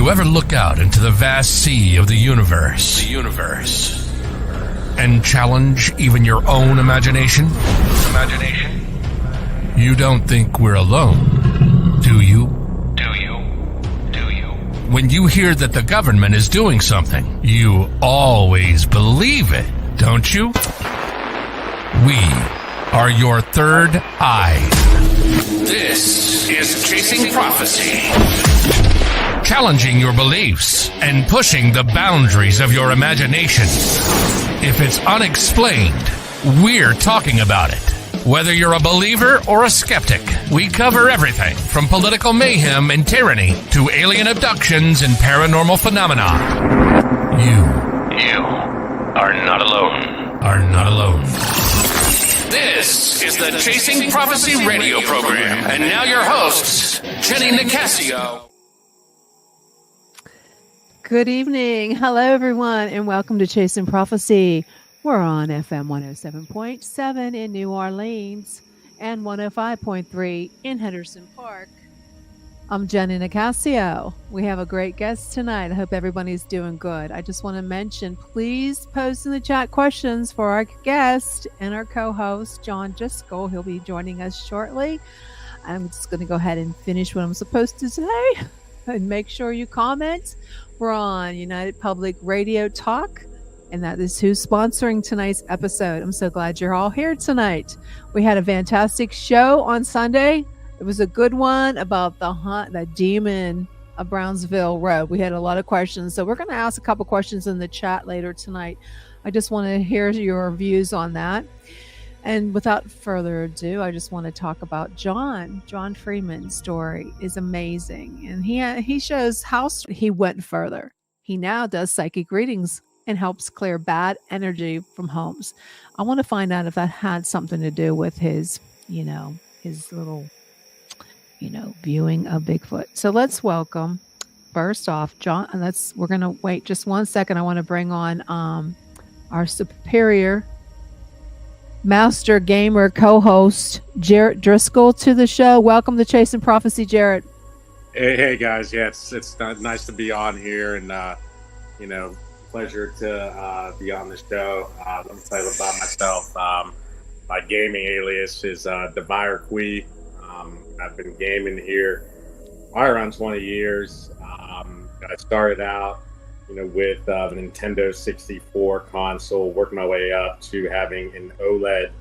you ever look out into the vast sea of the universe and challenge even your own imagination? You don't think we're alone, do you? When you hear that the government is doing something, you always believe it, don't you? We are your third eye. This is Chasing Prophecy. Challenging your beliefs and pushing the boundaries of your imagination. If it's unexplained, we're talking about it. Whether you're a believer or a skeptic, we cover everything from political mayhem and tyranny to alien abductions and paranormal phenomena. You are not alone. This is the Chasing Prophecy radio program. And now your hosts, Jenny Nicasio. Good evening. Hello, everyone, and welcome to Chasing Prophecy. We're on FM 107.7 in New Orleans and 105.3 in Henderson Park. I'm Jenny Nicasio. We have a great guest tonight. I hope everybody's doing good. I just want to mention, please post in the chat questions for our guest and our co-host, John Driscoll. He'll be joining us shortly. I'm just going to go ahead and finish what I'm supposed to say and make sure you comment. We're on United Public Radio Talk. And that is who's sponsoring tonight's episode. I'm so glad you're all here tonight. We had a fantastic show on Sunday. It was a good one about the demon of Brownsville Road. We had a lot of questions. So we're going to ask a couple questions in the chat later tonight. I just want to hear your views on that. And without further ado, I just want to talk about John. John Freeman's story is amazing. And he shows how he went further. He now does psychic readings and helps clear bad energy from homes. I want to find out if that had something to do with his little, viewing of Bigfoot. So let's welcome, first off, John, and we're going to wait just 1 second. I want to bring on our superior master gamer co-host, Jarrett Driscoll, to the show. Welcome to Chasing Prophecy, Jarrett. Hey guys. Yeah, it's nice to be on here, and pleasure to be on the show. Let me tell you about myself. My gaming alias is Devire Quee. I've been gaming here probably around 20 years. I started out, with the Nintendo 64 console, working my way up to having an OLED,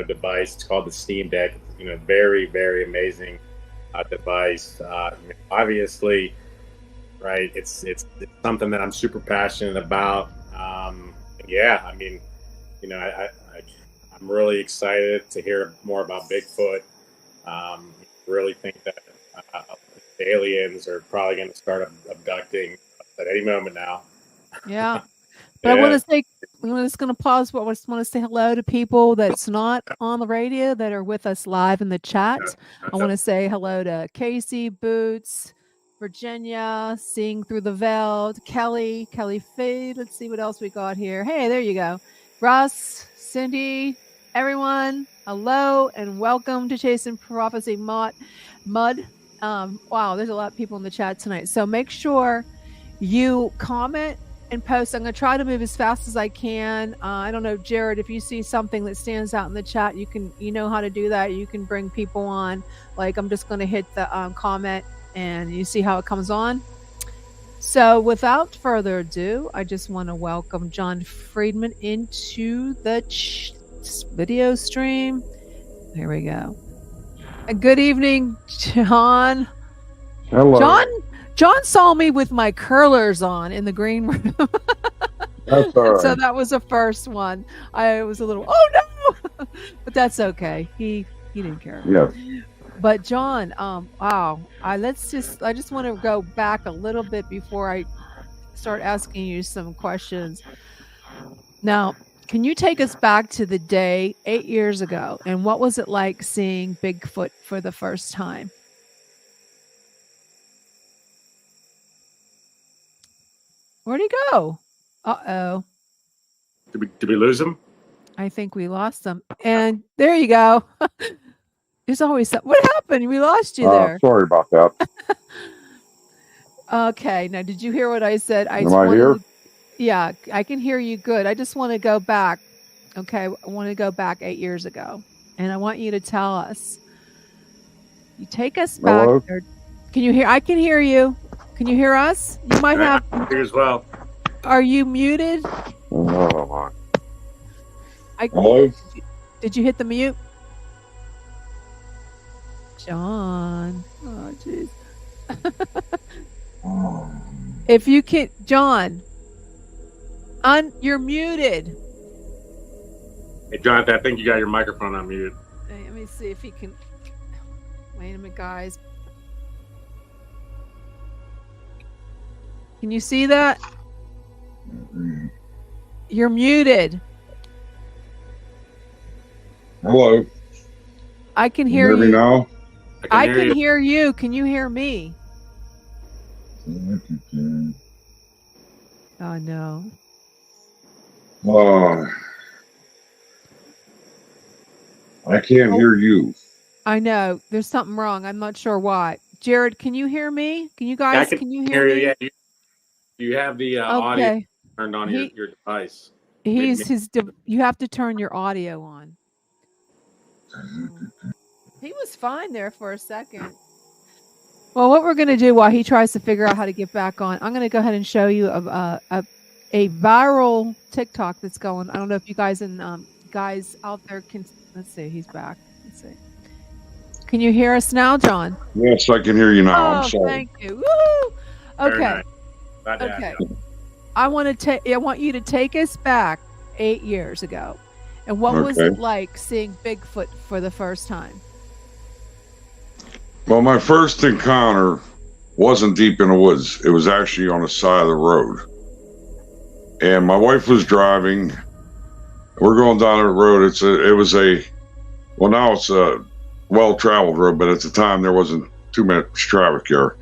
device. It's called the Steam Deck. Very, very amazing device. Obviously, right, it's something that I'm super passionate about. I'm really excited to hear more about Bigfoot. Really think that the aliens are probably going to start abducting at any moment now. Yeah, but yeah. I'm just going to pause. I just want to say hello to people that's not on the radio that are with us live in the chat. I want to say hello to Casey, Boots, Virginia, Seeing Through the Veil, Kelly Fade. Let's see what else we got here. Hey, there you go. Russ, Cindy, everyone, hello and welcome to Chasing Prophecy Mud. Wow, there's a lot of people in the chat tonight. So make sure you comment and post. I'm going to try to move as fast as I can. I don't know, Jared, if you see something that stands out in the chat, you know how to do that. You can bring people on. Like, I'm just going to hit the comment and you see how it comes on. So without further ado, I just want to welcome John Freeman into the video stream. Here we go. Good evening, John. Hello. John saw me with my curlers on in the green room. That's all right. So that was the first one. I was a little, oh no, but that's okay. He didn't care. Yeah. But John, wow. I just want to go back a little bit before I start asking you some questions. Now, can you take us back to the day 8 years ago, and what was it like seeing Bigfoot for the first time? Where'd he go? Uh-oh. Did we lose him? I think we lost him. And there you go. There's always something. What happened? We lost you there. Sorry about that. Okay. Now, did you hear what I said? Am I here? Yeah, I can hear you good. I just want to go back. Okay. I want to go back 8 years ago. And I want you to tell us. You take us back Hello? there. Can you hear? I can hear you. Can you hear us? You might have. Here as well. Are you muted? Oh, I, hello? Did you hit the mute? John. Oh, jeez. If you can, John, you're muted. Hey, Jonathan, I think you got your microphone unmuted. Hey, let me see if he can. Wait a minute, guys. Can you see that? You're muted. Hello? I can You hear hear me you. now? I can hear you. Can you hear me? Oh, no. I can't hear you. I know. There's something wrong. I'm not sure why. Jared, can you hear me? Can you guys, can you hear me? Yeah, you have the audio Okay. turned on your device. You have to turn your audio on. He was fine there for a second. Well, what we're going to do while he tries to figure out how to get back on, I'm going to go ahead and show you a viral TikTok that's going. I don't know if you guys and guys out there can. Let's see. He's back. Let's see. Can you hear us now, John? Yes, I can hear you now. Oh, I'm sorry. thank you. Woo! Very Okay. nice. Okay. I want you to take us back 8 years ago. And what was it like seeing Bigfoot for the first time? Well, my first encounter wasn't deep in the woods. It was actually on the side of the road. And my wife was driving. We're going down the road. Now it's a well-traveled road, but at the time there wasn't too much traffic here.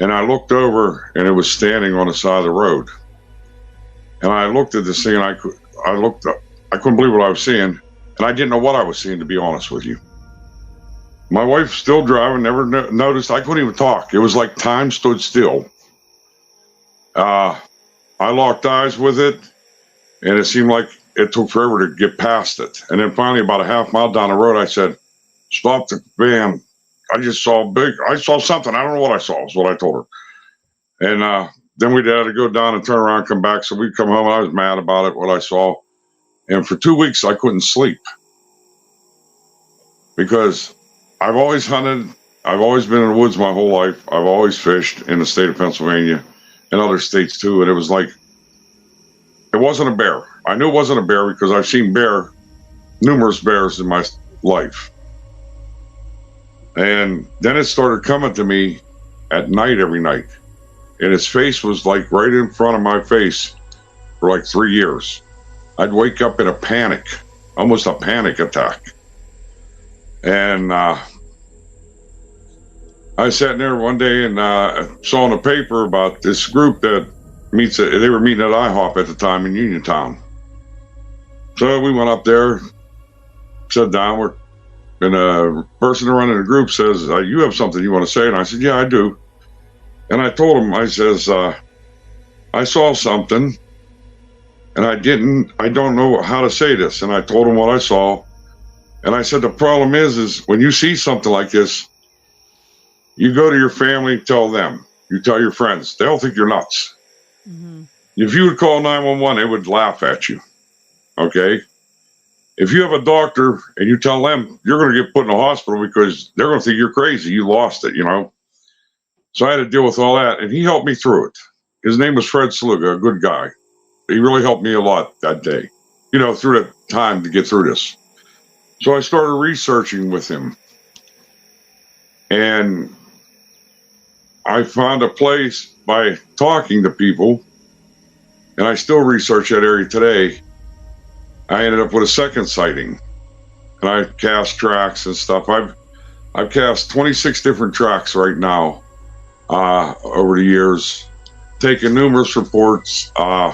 And I looked over, and it was standing on the side of the road. And I looked at this thing, and I couldn't believe what I was seeing, and I didn't know what I was seeing, to be honest with you. My wife still driving, never noticed. I couldn't even talk. It was like time stood still. I locked eyes with it, and it seemed like it took forever to get past it. And then finally, about a half mile down the road, I said, "Stop the van. I saw something. I don't know what I saw," is what I told her. And then we had to go down and turn around and come back. So we'd come home, and I was mad about it, what I saw. And for 2 weeks, I couldn't sleep because I've always hunted. I've always been in the woods my whole life. I've always fished in the state of Pennsylvania and other states too. And it was like, it wasn't a bear. I knew it wasn't a bear because I've seen numerous bears in my life. And then it started coming to me at night every night. And his face was like right in front of my face for like 3 years. I'd wake up in a panic, almost a panic attack. And I sat there one day and saw in the paper about this group that meets. They were meeting at IHOP at the time in Uniontown. So we went up there, sat down. And a person running the group says, "You have something you want to say?" And I said, "Yeah, I do." And I told him, I says, "I saw something, and I don't know how to say this." And I told him what I saw. And I said, "The problem is when you see something like this, you go to your family, tell them. You tell your friends. They'll think you're nuts. Mm-hmm. If you would call 911, they would laugh at you. Okay? If you have a doctor and you tell them, you're going to get put in a hospital because they're going to think you're crazy. You lost it, you know?" So I had to deal with all that, and he helped me through it. His name was Fred Sluga, a good guy. He really helped me a lot that day, through the time to get through this. So I started researching with him, and I found a place by talking to people, and I still research that area today. I ended up with a second sighting, and I cast tracks and stuff. I've cast 26 different tracks right now over the years, taken numerous reports, had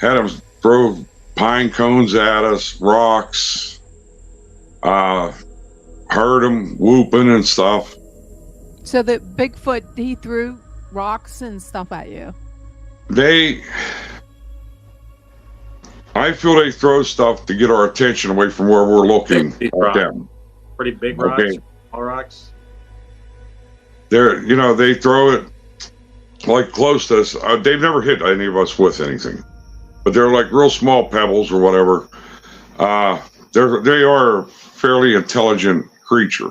them throw pine cones at us, rocks, heard them whooping and stuff. So the Bigfoot, he threw rocks and stuff at you? I feel they throw stuff to get our attention away from where we're looking Big at rocks. them. Pretty big rocks, Okay. small rocks. They throw it like close to us. They've never hit any of us with anything, but they're like real small pebbles or whatever. They are a fairly intelligent creature.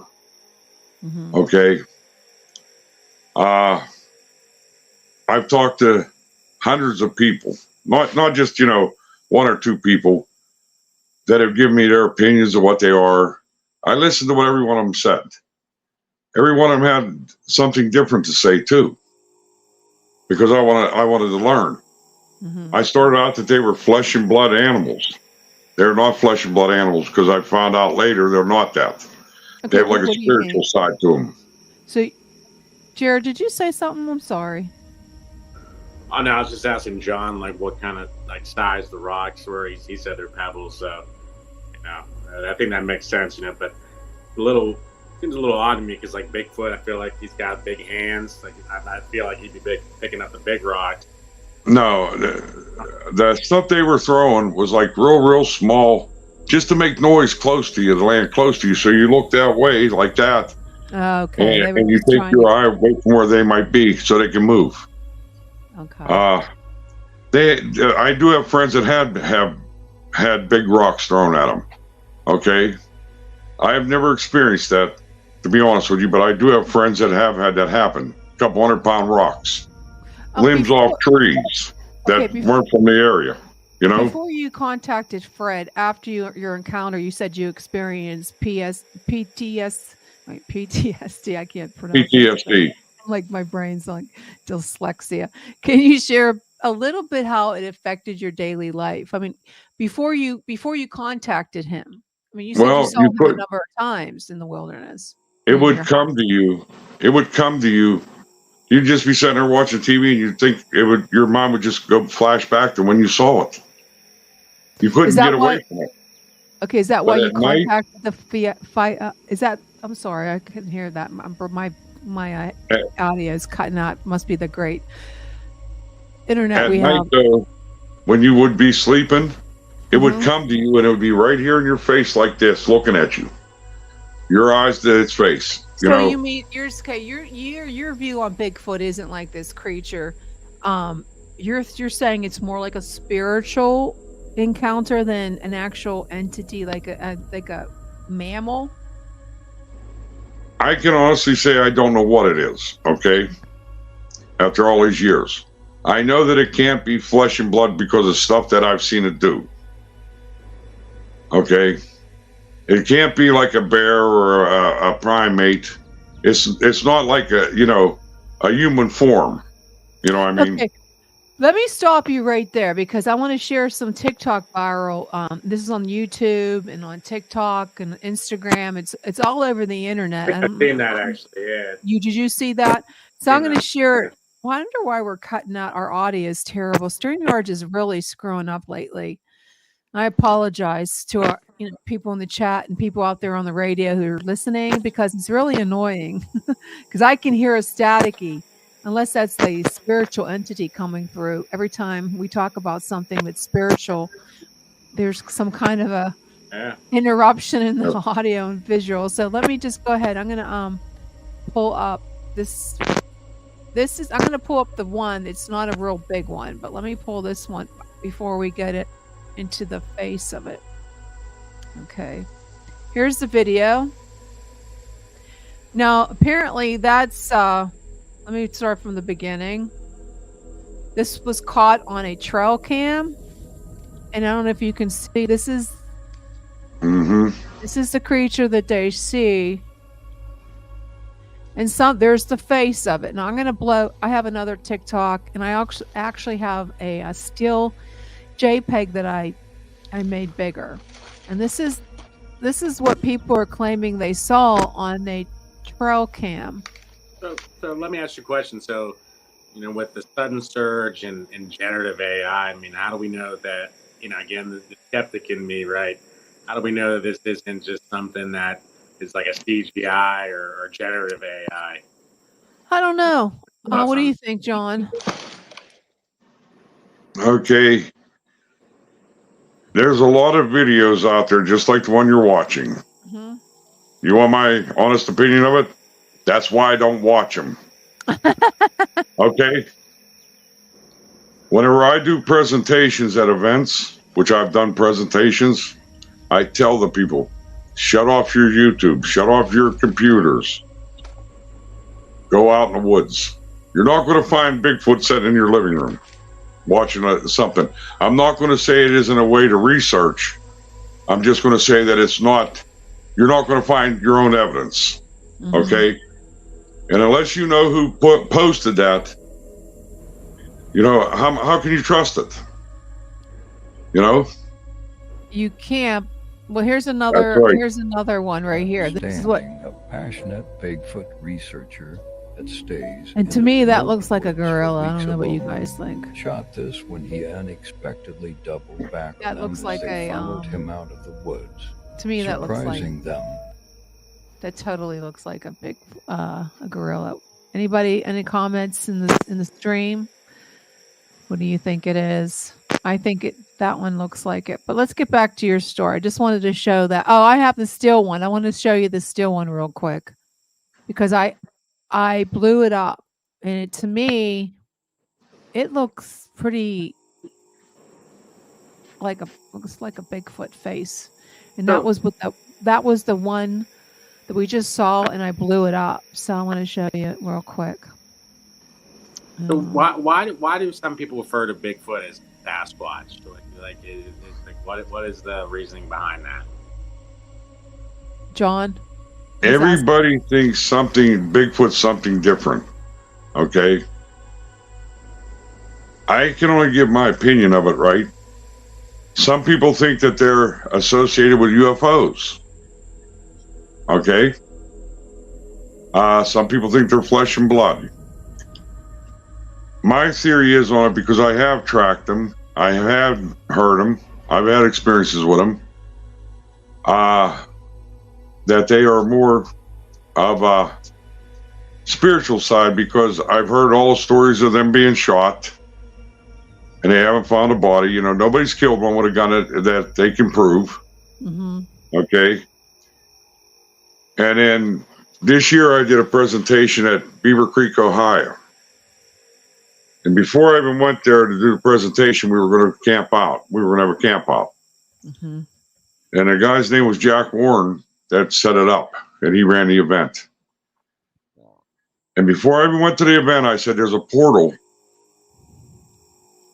Mm-hmm. Okay. I've talked to hundreds of people, not just, one or two people that have given me their opinions of what they are. I listened to what every one of them said. Every one of them had something different to say too, because I wanted to learn. Mm-hmm. I started out that they were flesh and blood animals. They're not flesh and blood animals, because I found out later they're not that. Okay, They have like what a do you spiritual mean? side to them. So, Jared, did you say something? I'm sorry. Oh no, I was just asking John like what kind of like size the rocks were. He said they're pebbles, so I think that makes sense. But seems a little odd to me because like Bigfoot, I feel like he's got big hands. Like I feel like he'd be picking up the big rocks. No, the stuff they were throwing was like real small, just to make noise close to you, to land close to you. So you look that way like that, Okay. and you take your eye away from where they might be so they can move. Okay. I do have friends that have had big rocks thrown at them. Okay, I have never experienced that, to be honest with you, but I do have friends that have had that happen. A couple 100-pound rocks, limbs off trees that weren't from the area. Before you contacted Fred, after your encounter, you said you experienced PTSD. I can't pronounce PTSD. Like my brain's like dyslexia. Can you share a little bit how it affected your daily life? I mean, before you contacted him. I mean, you said you saw him a number of times in the wilderness. It would come to you. It would come to you. You'd just be sitting there watching TV, and you'd think your mind would just go flash back to when you saw it. You couldn't get away from it. Okay, is that why you contacted the Fayette? Is that? I'm sorry, I couldn't hear that. My audio is cutting out. Must be the great internet we have. When you would be sleeping, it would come to you, and it would be right here in your face like this, looking at you. Your eyes to its face. So you mean your view on Bigfoot isn't like this creature? You're saying it's more like a spiritual encounter than an actual entity, like a mammal. I can honestly say I don't know what it is. Okay, after all these years, I know that it can't be flesh and blood because of stuff that I've seen it do. Okay. It can't be like a bear or a primate. It's not like a human form. You know what I mean? Okay. Let me stop you right there because I want to share some TikTok viral. This is on YouTube and on TikTok and Instagram. It's all over the internet. I've seen that actually. Yeah. Did you see that? So I'm going to share. I wonder why we're cutting out. Our audio is terrible. StreamYard is really screwing up lately. I apologize to our people in the chat and people out there on the radio who are listening because it's really annoying because I can hear a staticky unless that's the spiritual entity coming through. Every time we talk about something that's spiritual, there's some kind of a interruption in the audio and visual. So let me just go ahead. I'm going to pull up this. I'm going to pull up the one. It's not a real big one, but let me pull this one before we get it into the face of it. Okay, here's the video. Now apparently that's let me start from the beginning. This was caught on a trail cam, and I don't know if you can see, this is the creature that they see, and there's the face of it. Now I'm gonna I have another TikTok, and I actually have a still JPEG that I made bigger, and this is what people are claiming they saw on a trail cam. So let me ask you a question. So, with the sudden surge in generative AI, I mean, how do we know that? Again, the skeptic in me, right? How do we know that this isn't just something that is like a CGI or generative AI? I don't know. What do you think, John? Okay. There's a lot of videos out there just like the one you're watching. Mm-hmm. You want my honest opinion of it? That's why I don't watch them. Okay? Whenever I do presentations at events, which I've done presentations, I tell the people, shut off your YouTube, shut off your computers. Go out in the woods. You're not going to find Bigfoot sitting in your living room watching something. I'm not going to say it isn't a way to research. I'm just going to say that it's not, you're not going to find your own evidence. Mm-hmm. Okay? And unless you know who posted that, you know, how can you trust it? You know? You can't. Well, here's another. Right. Here's another one right here. This is what a passionate Bigfoot researcher that stays. And to me, that looks like a gorilla. I don't know what you guys think. Shot this when he unexpectedly doubled back. That looks like a followed him out of the woods. To me, that looks like surprising them. That totally looks like a gorilla. Anybody? Any comments in the stream? What do you think it is? I think that one looks like it. But let's get back to your story. I just wanted to show that. Oh, I have the still one. I want to show you the still one real quick because I blew it up, and to me, it looks pretty looks like a Bigfoot face, and that was the one that we just saw, and I blew it up. So I want to show you it real quick. So why do some people refer to Bigfoot as Sasquatch? What is the reasoning behind that? John? Everybody thinks Bigfoot's something different. Okay? I can only give my opinion of it, right? Some people think that they're associated with UFOs. Okay? Some people think they're flesh and blood. My theory is on it because I have tracked them. I have heard them. I've had experiences with them. That they are more of a spiritual side because I've heard all stories of them being shot and they haven't found a body. You know, nobody's killed one with a gun that they can prove. Mm-hmm. Okay. And then this year I did a presentation at Beaver Creek, Ohio. And before I even went there to do the presentation, we were going to camp out. We were going to have a camp out. Mm-hmm. And the guy's name was Jack Warren that set it up, and he ran the event. And before I even went to the event, I said, there's a portal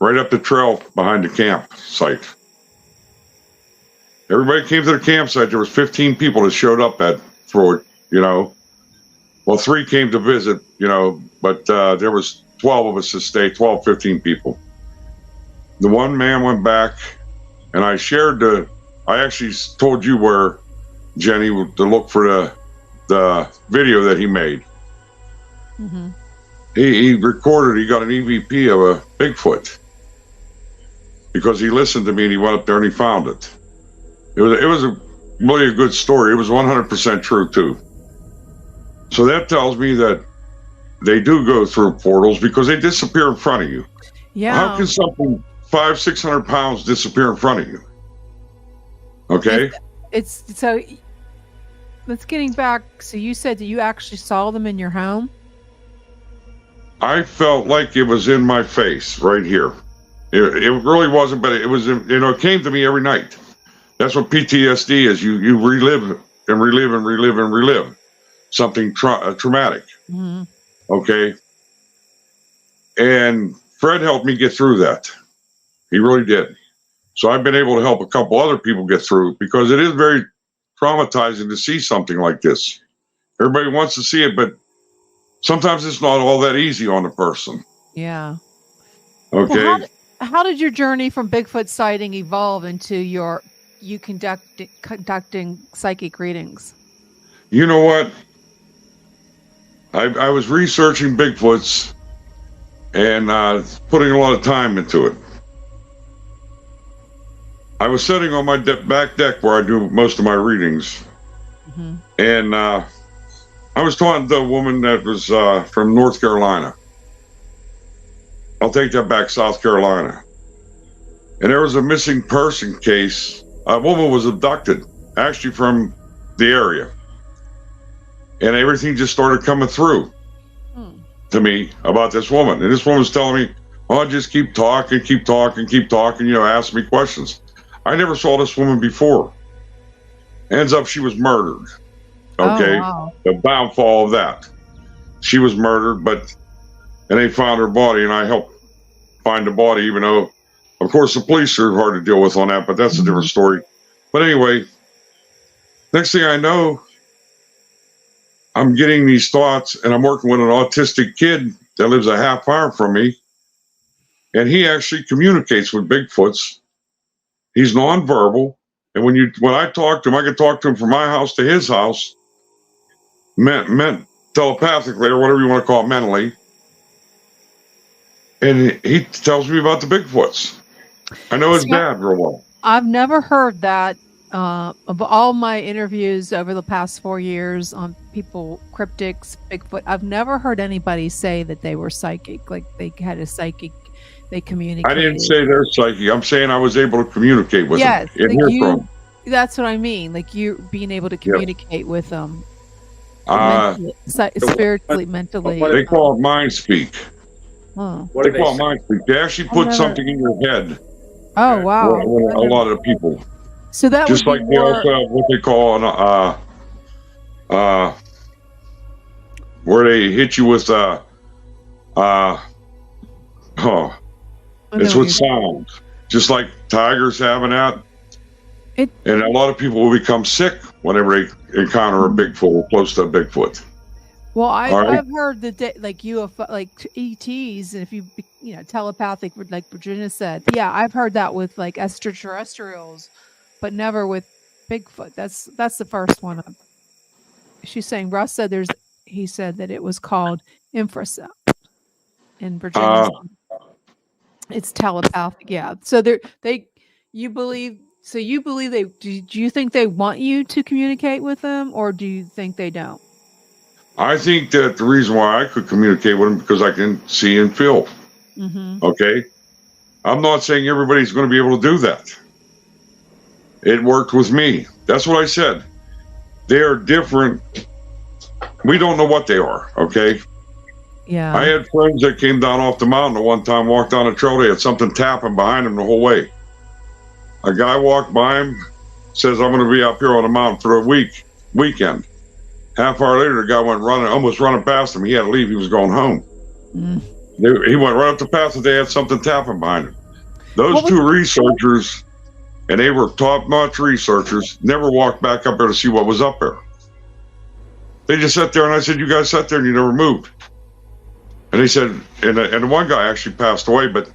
right up the trail behind the campsite. Everybody came to the campsite. There was 15 people that showed up for it, you know. Well, 3 came to visit, you know, but there was 12 of us to stay, 12, 15 people. The one man went back, and I actually told you where, Jenny, to look for the video that he made. Mm-hmm. He recorded, he got an EVP of a Bigfoot because he listened to me and he went up there and he found it. It was really a good story. It was 100% true too. So that tells me that they do go through portals because they disappear in front of you. Yeah. How can something 500-600 pounds disappear in front of you? Okay. It's so. Let's getting back. So you said that you actually saw them in your home. I felt like it was in my face right here. It really wasn't, but it was. You know, it came to me every night. That's what PTSD is. You relive and relive and relive and relive something traumatic. Mm-hmm. Okay. And Fred helped me get through that. He really did. So I've been able to help a couple other people get through because it is very traumatizing to see something like this. Everybody wants to see it, but sometimes it's not all that easy on the person. Yeah. Okay. Well, how did your journey from Bigfoot sighting evolve into you conducting psychic readings? You know what? I was researching Bigfoots and putting a lot of time into it. I was sitting on my back deck where I do most of my readings. Mm-hmm. And I was talking to a woman that was from North Carolina. I'll take that back, South Carolina. And there was a missing person case. A woman was abducted, actually from the area. And everything just started coming through to me about this woman. And this woman was telling me, oh, just keep talking, ask me questions. I never saw this woman before. Ends up she was murdered. Okay. Oh, wow. The downfall of that. She was murdered, and they found her body, and I helped find the body, even though, of course, the police are hard to deal with on that, but that's a different story. But anyway, next thing I know, I'm getting these thoughts, and I'm working with an autistic kid that lives a half hour from me, and he actually communicates with Bigfoots. He's nonverbal, and when I talk to him, I can talk to him from my house to his house, meant telepathically, or whatever you want to call it, mentally. And he tells me about the Bigfoots. I know his dad real well. I've never heard that. Of all my interviews over the past 4 years on people, cryptics, Bigfoot, I've never heard anybody say that they were psychic, like they had a psychic, they communicated. I didn't say they're psychic. I'm saying I was able to communicate with them. Yes, like that's what I mean. Like you being able to communicate with them. Spiritually, mentally. They call it mind speak. Huh. They call it mind speak. They actually put something in your head. Oh, wow. A lot of people. So that just would like they also have what they call where they hit you with it's with sound, just like tigers having that. And a lot of people will become sick whenever they encounter a Bigfoot or close to a Bigfoot. Well, I've heard that like UFO, like ETs, and if you telepathic, like Virginia said, yeah, I've heard that with like extraterrestrials, but never with Bigfoot. That's the first one. She's saying Russ said he said that it was called infrasound in Virginia. It's telepathic, yeah. So you believe they do you think they want you to communicate with them, or do you think they don't? I think that the reason why I could communicate with them because I can see and feel. Mm-hmm. Okay, I'm not saying everybody's going to be able to do that. It worked with me. That's what I said. They are different. We don't know what they are. Okay. Yeah. I had friends that came down off the mountain at one time, walked down a trail. They had something tapping behind them the whole way. A guy walked by him, says, I'm going to be up here on the mountain for a weekend. Half hour later, the guy went almost running past him. He had to leave. He was going home. He went right up the path that they had something tapping behind him. Those two researchers, and they were top-notch researchers, never walked back up there to see what was up there. They just sat there, and I said, you guys sat there and you never moved. And they said, and the one guy actually passed away, but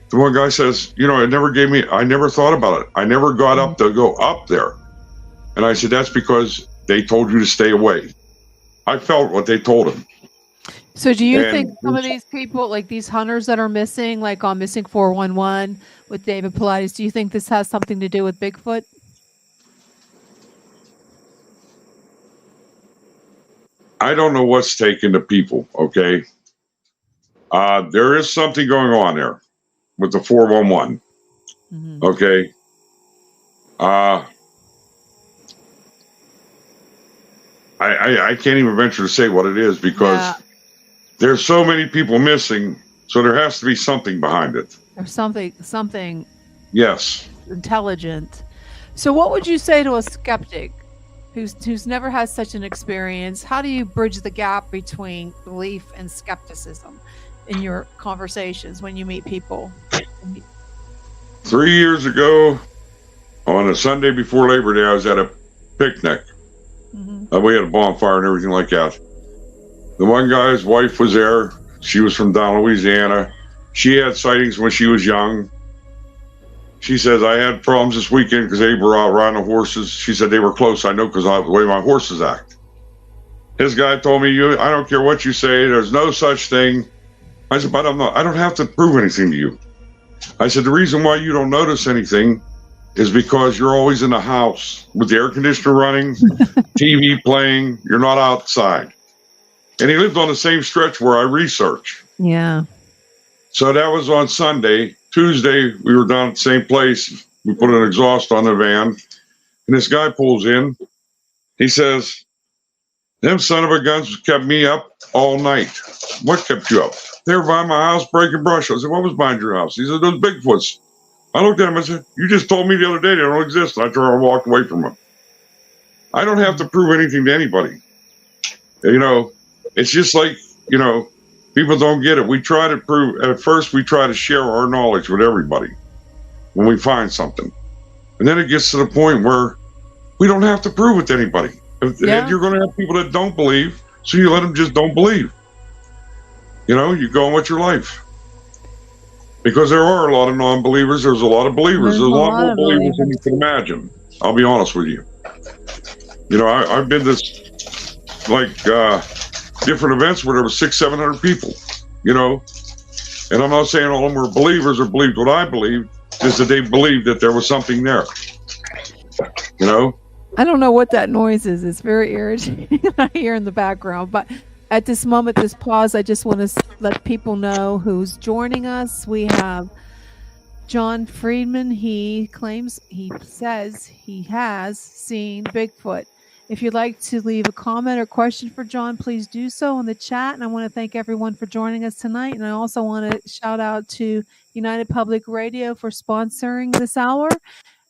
the one guy says, it I never thought about it. I never got up to go up there. And I said, that's because they told you to stay away. I felt what they told him. So do you think some of these people, like these hunters that are missing, like on Missing 411 with David Pilates, do you think this has something to do with Bigfoot? I don't know what's taking the people, okay? There is something going on there with the 411, okay? I can't even venture to say what it is because there's so many people missing, so there has to be something behind it. There's something. Yes. Intelligent. So what would you say to a skeptic who's never had such an experience? How do you bridge the gap between belief and skepticism in your conversations when you meet people? 3 years ago, on a Sunday before Labor Day, I was at a picnic. We had a bonfire and everything like that. The one guy's wife was there. She was from down Louisiana. She had sightings when she was young. She says, I had problems this weekend because they were out riding the horses. She said they were close. I know because of the way my horses act. His guy told me, I don't care what you say. There's no such thing. I said, but I don't have to prove anything to you. I said, the reason why you don't notice anything is because you're always in the house with the air conditioner running, TV playing. You're not outside. And he lived on the same stretch where I research. Yeah. So that was on Sunday. Tuesday, we were down at the same place. We put an exhaust on the van, and this guy pulls in. He says, "Them son of a guns kept me up all night." "What kept you up?" "They were by my house breaking brush." I said, "What was behind your house?" He said, "Those Bigfoots." I looked at him and said, "You just told me the other day they don't exist." I turned and walked away from him. I don't have to prove anything to anybody. You know, it's just like, you know, people don't get it. We try to prove, at first we try to share our knowledge with everybody when we find something. And then it gets to the point where we don't have to prove it to anybody. Yeah. You're going to have people that don't believe, so you let them just don't believe. You know, you go on with your life. Because there are a lot of non-believers. There's a lot of believers. There's a lot more believers than you can imagine. I'll be honest with you. You know, I've been to different events where there was 600-700 people, you know, and I'm not saying all of them were believers or believed what I believed, just that they believed that there was something there, you know. I don't know what that noise is. It's very irritating. I hear in the background. But at this moment, this pause, I just want to let people know who's joining us. We have John Freeman. He says he has seen Bigfoot. If you'd like to leave a comment or question for John, please do so in the chat. And I want to thank everyone for joining us tonight. And I also want to shout out to United Public Radio for sponsoring this hour.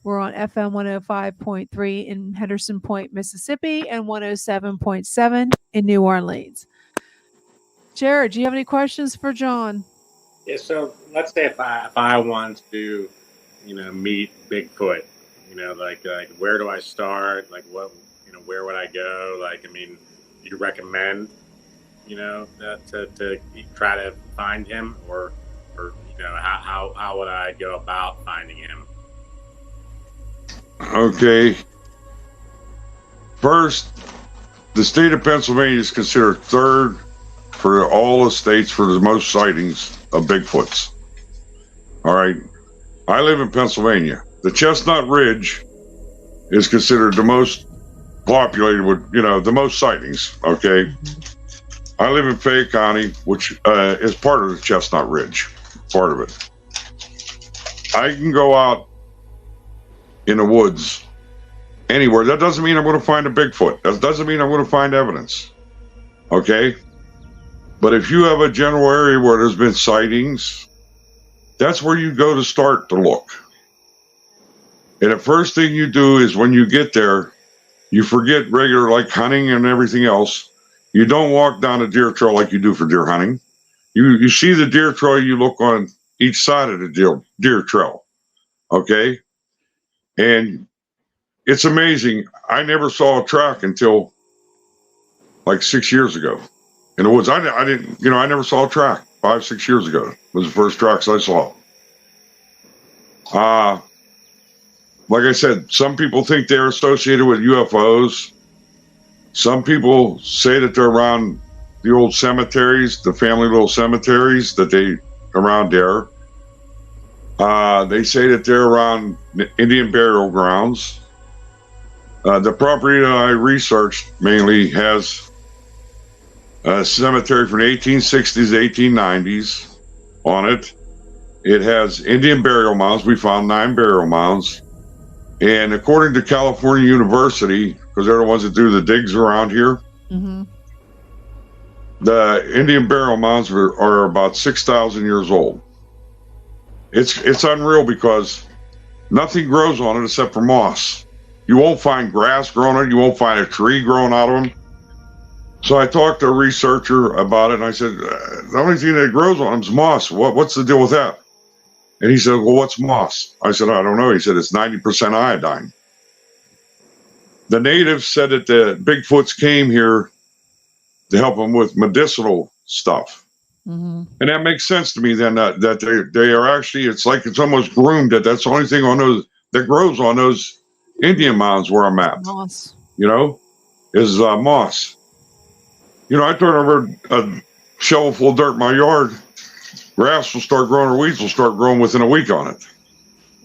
We're on FM 105.3 in Henderson Point, Mississippi, and 107.7 in New Orleans. Jared, do you have any questions for John? Yeah, so let's say if I want to, you know, meet Bigfoot, you know, like where do I start? Like what, you know, where would I go? Like, I mean, do you recommend, you know, that to try to find him, or you know, how would I go about finding him? Okay. First, the state of Pennsylvania is considered third for all the states for the most sightings of Bigfoots. All right. I live in Pennsylvania. The Chestnut Ridge is considered the most populated with, you know, the most sightings. Okay. I live in Fayette County, which is part of the Chestnut Ridge, part of it. I can go out in the woods anywhere. That doesn't mean I'm going to find a Bigfoot. That doesn't mean I'm going to find evidence. Okay. But if you have a general area where there's been sightings, that's where you go to start to look. And the first thing you do is when you get there, you forget regular like hunting and everything else. You don't walk down a deer trail like you do for deer hunting. You see the deer trail, you look on each side of the deer trail. Okay? And it's amazing. I never saw a track until like 6 years ago in the woods. I didn't, you know, I never saw a track 5-6 years ago. It was the first tracks I saw. Like I said, some people think they're associated with UFOs. Some people say that they're around the old cemeteries, the family little cemeteries that they around there. They say that they're around Indian burial grounds. The property that I researched mainly has a cemetery from the 1860s, 1890s on it. It has Indian burial mounds. We found 9 burial mounds. And according to California University, because they're the ones that do the digs around here, the Indian burial mounds are about 6,000 years old. It's unreal because nothing grows on it except for moss. You won't find grass growing on it. You won't find a tree growing out of them. So I talked to a researcher about it, and I said, the only thing that grows on them is moss. What's the deal with that? And he said, well, what's moss? I said, I don't know. He said, it's 90% iodine. The natives said that the Bigfoots came here to help them with medicinal stuff. And that makes sense to me then, that they are actually, it's like it's almost groomed that that's the only thing on those that grows on those Indian mounds where I'm at. Moss. You know, is moss. You know, I turn over a shovel full of dirt in my yard, grass will start growing or weeds will start growing within a week on it.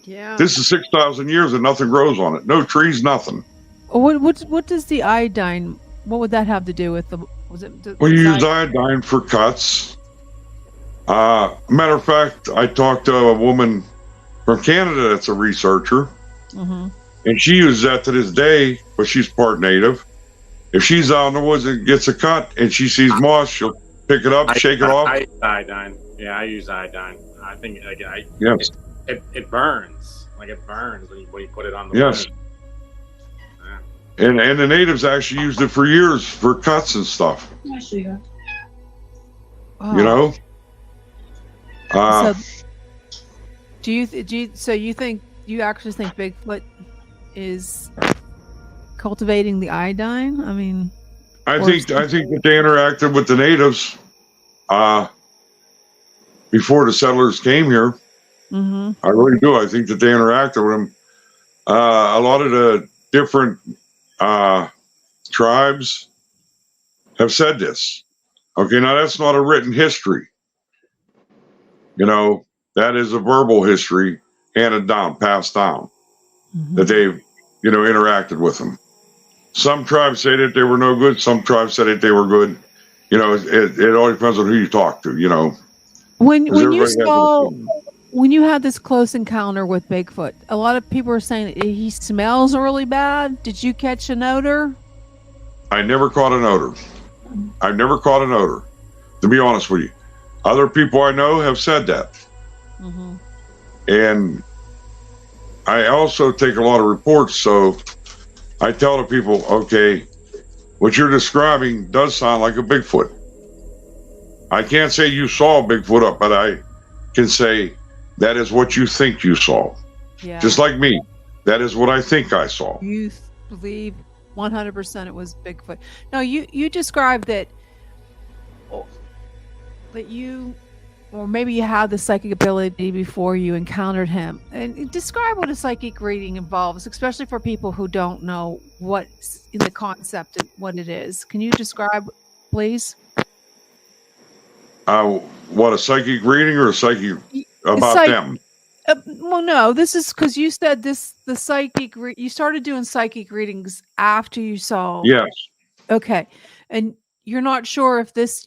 Yeah. This is 6,000 years and nothing grows on it. No trees, nothing. What does the iodine, what would that have to do with the, was it? Well, you use iodine for cuts. Matter of fact, I talked to a woman from Canada that's a researcher, and she uses that to this day, but she's part native. If she's out in the woods and gets a cut and she sees moss, she'll pick it up, shake it off. I use iodine. Yeah, I use iodine. I think Yes. it burns. Like it burns when you put it on the Yes. wound. And the natives actually used it for years for cuts and stuff. Oh. You know? So, so you actually think Bigfoot is cultivating the iodine? I mean, I think that they interacted with the natives before the settlers came here. I really do. I think that they interacted with them. A lot of the different tribes have said this. Okay, now that's not a written history. You know, that is a verbal history handed down, passed down, that they've, interacted with them. Some tribes say that they were no good. Some tribes said that they were good. You know, it all depends on who you talk to, When you had this close encounter with Bigfoot, a lot of people are saying that he smells really bad. Did you catch an odor? I never caught an odor. I've never caught an odor, to be honest with you. Other people I know have said that. And I also take a lot of reports, so I tell the people, okay, what you're describing does sound like a Bigfoot. I can't say you saw a Bigfoot up, but I can say that is what you think you saw. Yeah. Just like me. That is what I think I saw. You believe 100% it was Bigfoot. No, you described that you, or maybe you had the psychic ability before you encountered him. And describe what a psychic reading involves, especially for people who don't know what's in the concept and what it is. Can you describe, please? What, a psychic reading or a psychic about them? Well, no, this is because you said the psychic, you started doing psychic readings after you saw. Yes. Okay. And you're not sure if this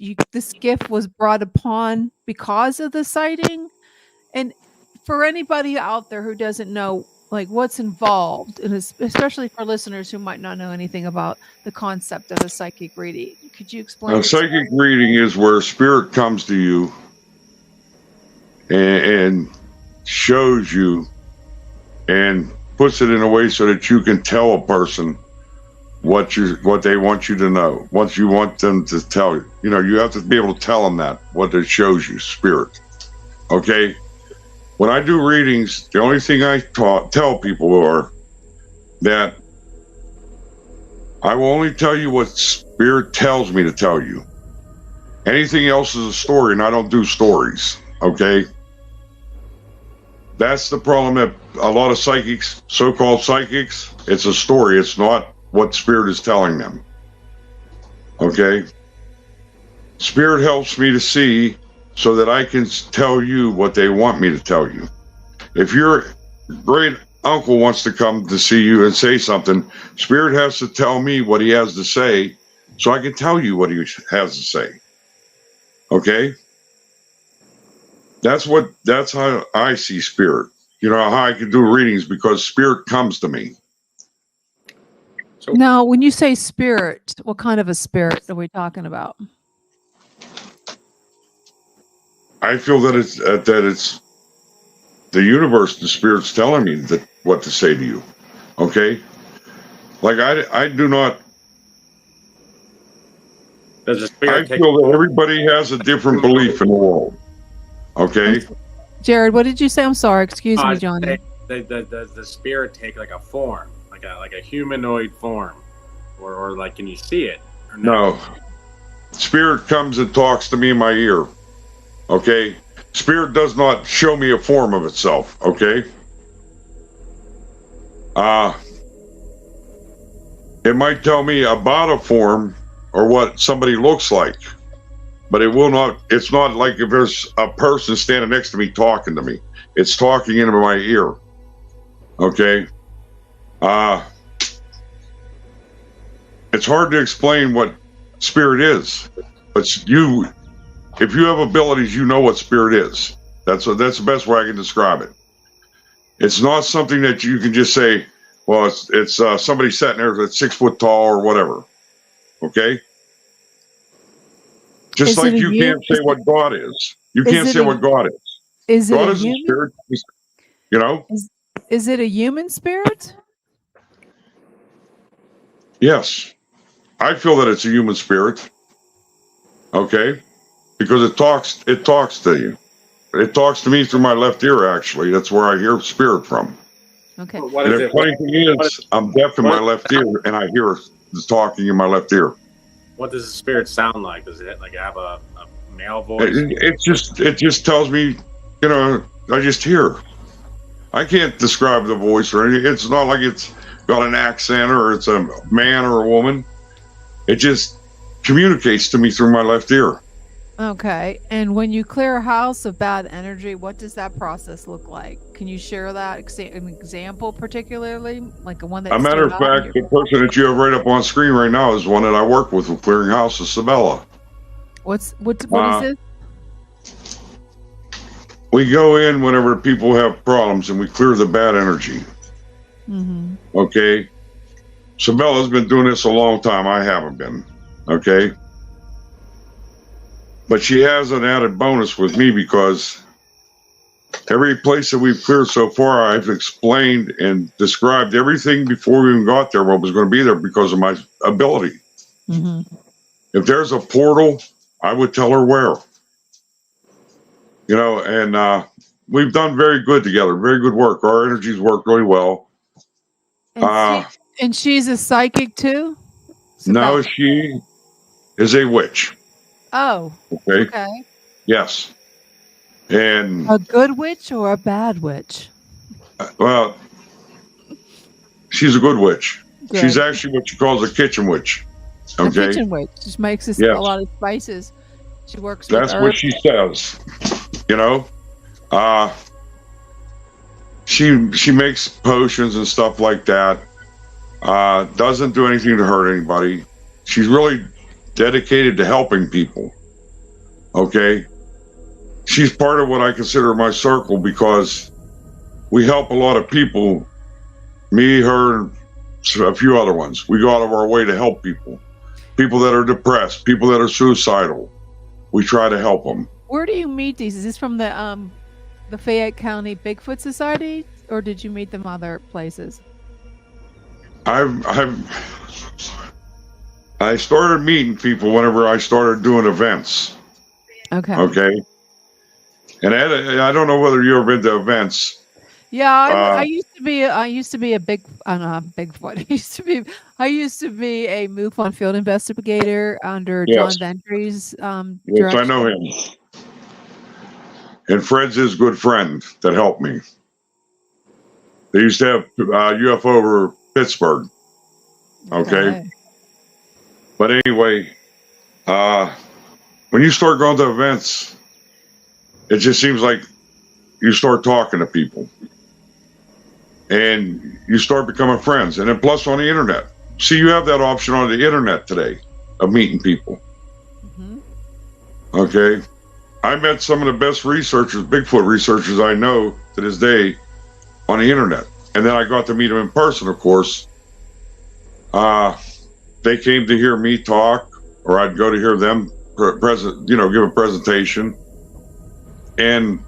gift was brought upon because of the sighting? And for anybody out there who doesn't know, like, what's involved, and especially for listeners who might not know anything about the concept of a psychic reading, could you explain? A psychic reading is where spirit comes to you and shows you and puts it in a way so that you can tell a person what they want you to know, what you want them to tell you. You have to be able to tell them that, what it shows you, spirit. Okay? When I do readings, the only thing I tell people are that I will only tell you what spirit tells me to tell you. Anything else is a story, and I don't do stories. Okay? That's the problem that a lot of psychics, so-called psychics, it's a story. It's not what spirit is telling them. Okay? Spirit helps me to see so that I can tell you what they want me to tell you. If your great uncle wants to come to see you and say something, spirit has to tell me what he has to say so I can tell you what he has to say. Okay? That's how I see spirit. How I can do readings, because spirit comes to me. Now, when you say spirit, what kind of a spirit are we talking about? I feel that it's the universe, the spirit's telling me what to say to you. Okay? Like I do not. Does the spirit I feel that everybody has a different belief in the world. Okay? Jared, what did you say? I'm sorry. Excuse me, John. The spirit take like a form, like a humanoid form, or like, can you see it? Or no. Spirit comes and talks to me in my ear. Okay? Spirit does not show me a form of itself. Okay? It might tell me about a form or what somebody looks like, but it's not like if there's a person standing next to me talking to me. It's talking into my ear. Okay? It's hard to explain what spirit is, but if you have abilities, you know what spirit is. That's the best way I can describe it. It's not something that you can just say, well, it's somebody sitting there that's 6 foot tall or whatever. Okay? Just like you can't say what God is. You can't say what God is. Is it God a is a human? spirit, you know? Is it a human spirit? Yes. I feel that it's a human spirit. Okay? Because it talks to you. It talks to me through my left ear, actually. That's where I hear spirit from. Okay. What And is the it? funny thing is, I'm deaf in my left ear, and I hear it talking in my left ear. What does the spirit sound like? Does it like have a male voice? It just tells me, you know, I just hear. I can't describe the voice or anything. It's not like it's got an accent or it's a man or a woman. It just communicates to me through my left ear. Okay. And when you clear a house of bad energy, what does that process look like? Can you share that an example, particularly like a one that? A matter of fact, the person that you have right up on screen right now is one that I work with clearing houses, Sabella. What is it? We go in whenever people have problems and we clear the bad energy. Mm-hmm. Okay. Sabella's been doing this a long time. I haven't been. Okay. But she has an added bonus with me because every place that we've cleared so far, I've explained and described everything before we even got there, what was going to be there because of my ability. Mm-hmm. If there's a portal, I would tell her where. You know, and we've done very good together, very good work. Our energies work really well. And she's a psychic too? No, she is a witch. Oh. Okay. Okay. Yes. And a good witch or a bad witch? Well, she's a good witch. Good. She's actually what she calls a kitchen witch. Okay. A kitchen witch. She makes us Yes. a lot of spices. She works That's with what herbs. she says. You know? She makes potions and stuff like that. Doesn't do anything to hurt anybody. She's really dedicated to helping people. Okay? She's part of what I consider my circle because we help a lot of people. Me, her, and a few other ones. We go out of our way to help people. People that are depressed, people that are suicidal. We try to help them. Where do you meet these? Is this from the Fayette County Bigfoot Society, or did you meet them other places? I started meeting people whenever I started doing events. Okay. Okay. And I don't know whether you've ever been to events. Yeah, I used to be a Bigfoot. I used to be a MUFON field investigator under Yes. John Ventry's Yes, direction. I know him. And Fred's his good friend that helped me. They used to have UFO over Pittsburgh. Okay. But anyway, when you start going to events, it just seems like you start talking to people. And you start becoming friends. And then plus on the internet. See, you have that option on the internet today of meeting people. Mm-hmm. Okay. I met some of the best researchers, Bigfoot researchers I know to this day on the internet. And then I got to meet them in person, of course. They came to hear me talk, or I'd go to hear them give a presentation. And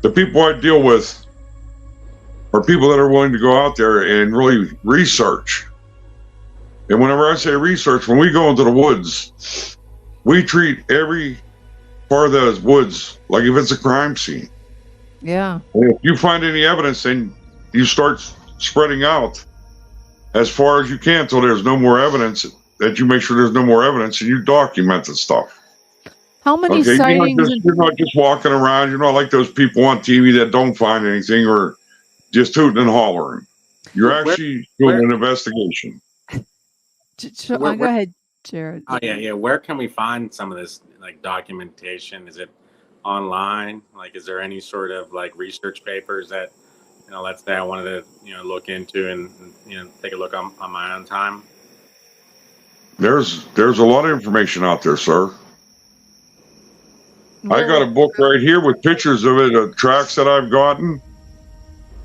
the people I deal with are people that are willing to go out there and really research. And whenever I say research, when we go into the woods, we treat every part of those woods like if it's a crime scene. Yeah. And if you find any evidence, then you start spreading out as far as you can until there's no more evidence, that you make sure there's no more evidence and you document the stuff. How many Okay, sightings? you're not just walking around. You're not like those people on TV that don't find anything or just hooting and hollering. You're actually doing an investigation. Go ahead, Jared. Oh yeah. Where can we find some of this like documentation? Is it online? Like, is there any sort of like research papers that, let's say I wanted to, look into and take a look on my own time? There's a lot of information out there, sir. I got a book right here with pictures of it, tracks that I've gotten.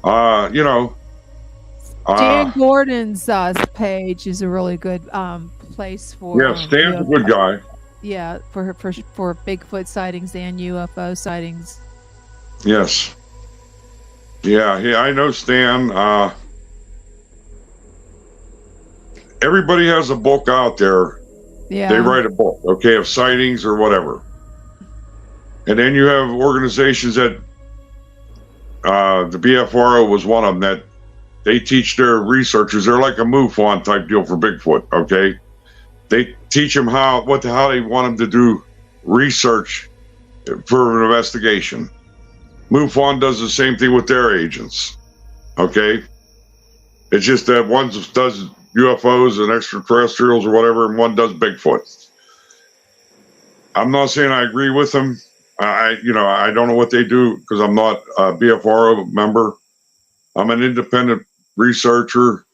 You know, Dan Gordon's page is a really good place for. Yeah, Stan's a good guy. Yeah, for Bigfoot sightings and UFO sightings. Yes. Yeah, I know Stan. Everybody has a book out there. Yeah. They write a book, okay, of sightings or whatever. And then you have organizations that, the BFRO was one of them, that they teach their researchers. They're like a MUFON type deal for Bigfoot, okay? They teach them how they want them to do research for an investigation. MUFON does the same thing with their agents, okay? It's just that one does UFOs and extraterrestrials or whatever, and one does Bigfoot. I'm not saying I agree with them. I don't know what they do because I'm not a BFRO member. I'm an independent researcher.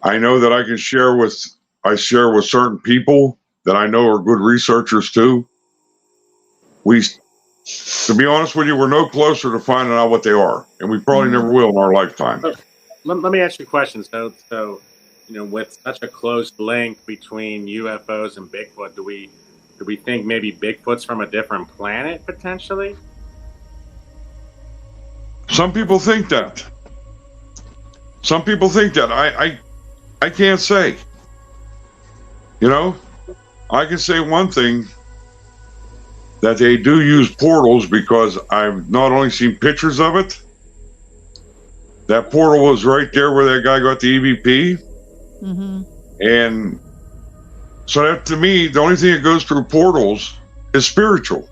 I know that I share with certain people that I know are good researchers too. To be honest with you, we're no closer to finding out what they are, and we probably never will in our lifetime. Let me ask you a question. So, with such a close link between UFOs and Bigfoot, do we think maybe Bigfoot's from a different planet potentially? Some people think that. I can't say. I can say one thing, that they do use portals, because I've not only seen pictures of it. That portal was right there where that guy got the EVP. Mm-hmm. And so that, to me, the only thing that goes through portals is spiritual.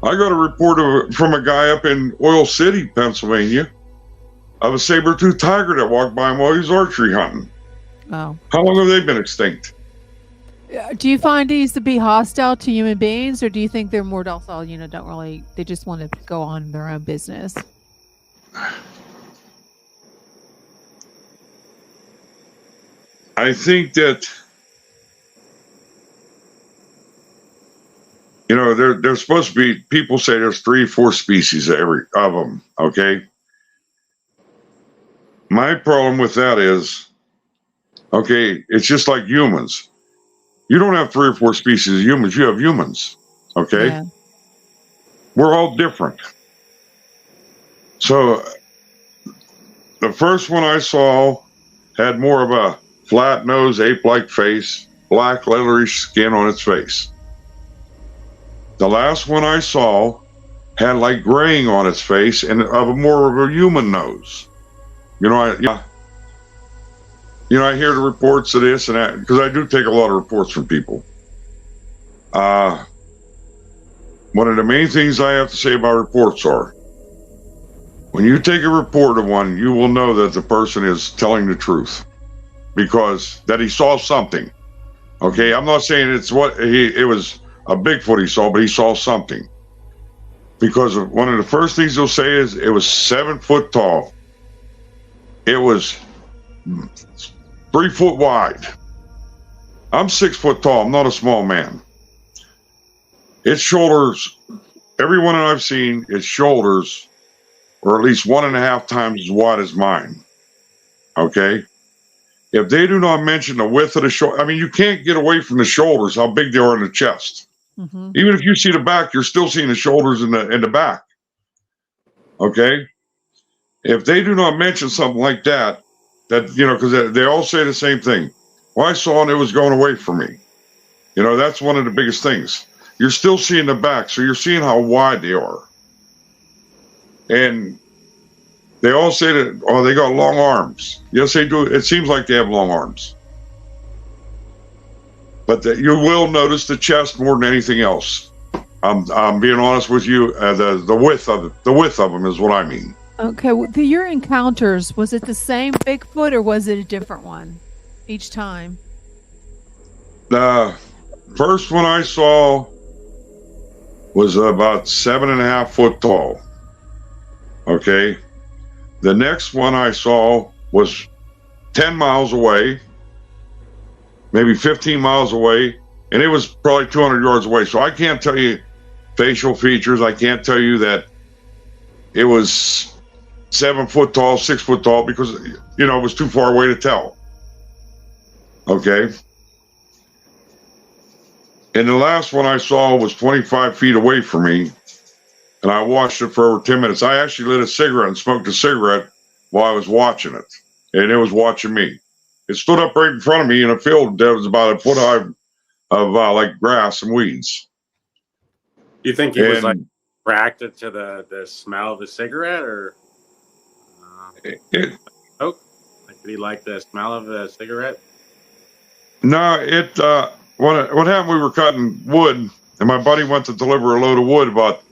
I got a report from a guy up in Oil City, Pennsylvania, of a saber-toothed tiger that walked by him while he was archery hunting. Oh. How long have they been extinct? Do you find these to be hostile to human beings, or do you think they're more docile, they just want to go on their own business? I think that, there's supposed to be, people say there's 3-4 species of them, okay? My problem with that is, okay, it's just like humans. You don't have 3 or 4 species of humans, you have humans, okay? Yeah. We're all different. So, the first one I saw had more of a flat nose, ape-like face, black leathery skin on its face. The last one I saw had like graying on its face and more of a human nose. I hear the reports of this and that, because I do take a lot of reports from people. One of the main things I have to say about reports are, when you take a report of one, you will know that the person is telling the truth, because that he saw something. Okay, I'm not saying it was a Bigfoot he saw, but he saw something. Because one of the first things he'll say is it was 7 foot tall. It was 3 foot wide. I'm 6 foot tall. I'm not a small man. Its shoulders, everyone that I've seen, its shoulders are at least 1.5 times as wide as mine. Okay? If they do not mention the width of the shoulder, you can't get away from the shoulders, how big they are in the chest. Mm-hmm. Even if you see the back, you're still seeing the shoulders in the back. Okay? If they do not mention something like that, because they all say the same thing. Well, I saw it, it was going away from me. That's one of the biggest things. You're still seeing the back, so you're seeing how wide they are. And they all say that, they got long arms. Yes, they do. It seems like they have long arms. But you will notice the chest more than anything else. I'm being honest with you. The width of them is what I mean. Okay, your encounters, was it the same Bigfoot or was it a different one each time? The first one I saw was about 7.5 foot tall. Okay. The next one I saw was 10 miles away, maybe 15 miles away, and it was probably 200 yards away. So I can't tell you facial features. I can't tell you that it was 7 foot tall, 6 foot tall, because, you know, it was too far away to tell. Okay. And the last one I saw was 25 feet away from me, and I watched it for over 10 minutes. I actually lit a cigarette and smoked a cigarette while I was watching it, and it was watching me. It stood up right in front of me in a field that was about a foot high of like grass and weeds. You think he was like attracted to the smell of the cigarette, or like, did he like the smell of the cigarette? No, what happened, we were cutting wood, and my buddy went to deliver a load of wood about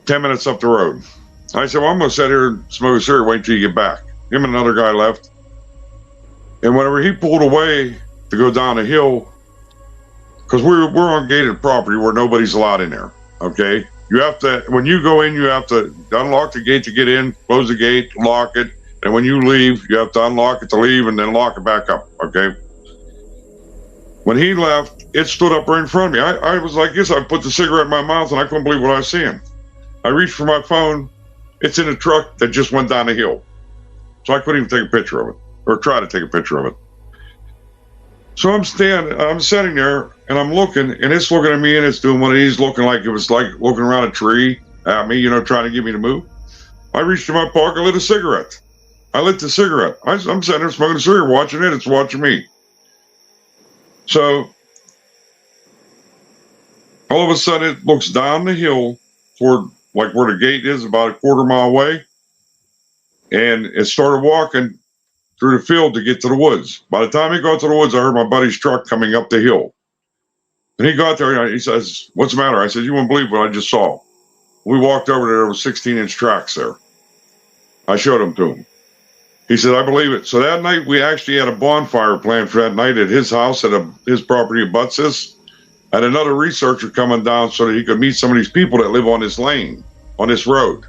10 minutes up the road. I said, well, I'm going to sit here and smoke a cigarette, wait till you get back. Him and another guy left. And whenever he pulled away to go down the hill, because we're on gated property where nobody's allowed in there, okay? You have to, when you go in, you have to unlock the gate to get in, close the gate, lock it, and when you leave, you have to unlock it to leave and then lock it back up, okay? When he left, it stood up right in front of me. I was like this. I put the cigarette in my mouth, and I couldn't believe what I was seeing. I reached for my phone. It's in a truck that just went down the hill. So I couldn't even take a picture of it, or try to take a picture of it. So I'm sitting there, and I'm looking, and it's looking at me, and it's doing one of these, looking like it was like looking around a tree at me, you know, trying to get me to move. I reached in my pocket, lit a cigarette. I lit the cigarette. I'm sitting there smoking a cigarette, watching it. It's watching me. So all of a sudden, it looks down the hill toward like where the gate is, about a quarter mile away, and it started walking through the field to get to the woods. By the time he got to the woods, I heard my buddy's truck coming up the hill. And he got there, and he says, "What's the matter?" I said, "You won't believe what I just saw." We walked over there was 16-inch tracks there. I showed him to him. He said, "I believe it." So that night, we actually had a bonfire planned for that night at his house, at his property at Butsis, and another researcher coming down so that he could meet some of these people that live on this lane, on this road,